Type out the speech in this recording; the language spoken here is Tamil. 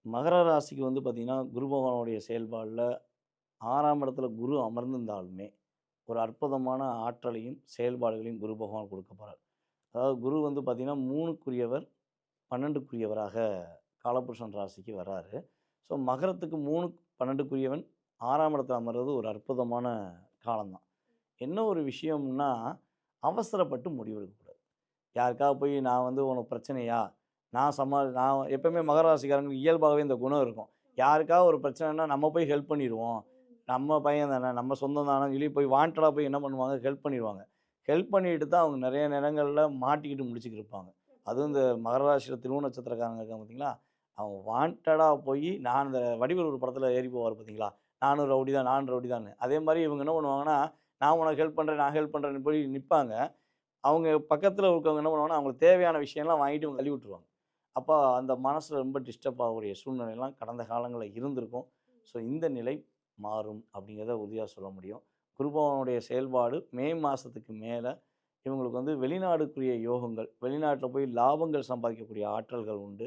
மகர ராசிக்கு வந்து பார்த்தீங்கன்னா, குரு பகவானுடைய செயல்பாடுல 6ஆம் இடத்துல குரு அமர்ந்திருந்தாலுமே, ஒரு அற்புதமான ஆற்றலையும், செயல்பாடுகளையும் குரு பகவான் குடுக்க போறார். அதாவது குரு வந்து பார்த்தீங்கன்னா 3க்குரியவர், 12க்குரியவராக காலபுருஷன் ராசிக்கு வர்றாரு. ஸோ மகரத்துக்கு 3, 12க்குரியவன் 6ஆம் இடத்துல அமர்றது ஒரு அற்புதமான காலம் தான். என்ன ஒரு விஷயம்னா, அவசரப்பட்டு முடிவெடுக்கக்கூடாது. யாருக்காவது போய் நான் வந்து உனக்கு பிரச்சனையா? நான் எப்பவுமே மகர ராசிக்காரங்களுக்கு இயல்பாகவே இந்த குணம் இருக்கும். யாருக்காவது ஒரு பிரச்சனைன்னா நம்ம போய் ஹெல்ப் பண்ணிருவோம். நம்ம பையன் தானே, நம்ம சொந்தம் தானேன்னு சொல்லி போய் வாண்டடா போய் என்ன பண்ணுவாங்க, ஹெல்ப் பண்ணிருவாங்க. ஹெல்ப் பண்ணிட்டு தான் அவங்க நெறைய நேரங்கள்ல மாட்டிக்கிட்டு முழிச்சுக்கிட்டு இருப்பாங்க. அதுவும் இந்த மகர ராசியில திருவோண நட்சத்திரக்காரங்க இருக்காங்க பார்த்தீங்களா, அவங்க வாண்டடா போய் நான் இந்த வடிவேலு ஒரு படத்தில ஏறி போவாரு பார்த்தீங்களா, நானும் ரவுடி தான், நானும் ரவுடி தான்னு. அதே மாரி இவங்க என்ன பண்ணுவாங்கன்னா, நான் உனக்கு ஹெல்ப் பண்றேன், நான் ஹெல்ப் பண்றேன்னு போய் நிப்பாங்க. அவங்க பக்கத்துல இருக்கவங்க என்ன பண்ணுவாங்கன்னா, அவங்களுக்கு தேவையான விஷயம்லாம் வாங்கிட்டு இவங்க தள்ளி விட்டுருவாங்க. அப்ப அந்த மனசுல ரொம்ப டிஸ்டர்ப் ஆகக்கூடிய சூழ்நிலைலாம் கடந்த காலங்கள்ல இருந்திருக்கும். ஸோ இந்த நிலை மாறும் அப்படிங்கிறத உறுதியா சொல்ல முடியும். குரு பகவானுடைய செயல்பாடு மே மாசத்துக்கு மேல இவங்களுக்கு வந்து வெளிநாடுக்குரிய யோகங்கள், வெளிநாட்ல போய் லாபங்கள் சம்பாதிக்கக்கூடிய ஆற்றல்கள் உண்டு.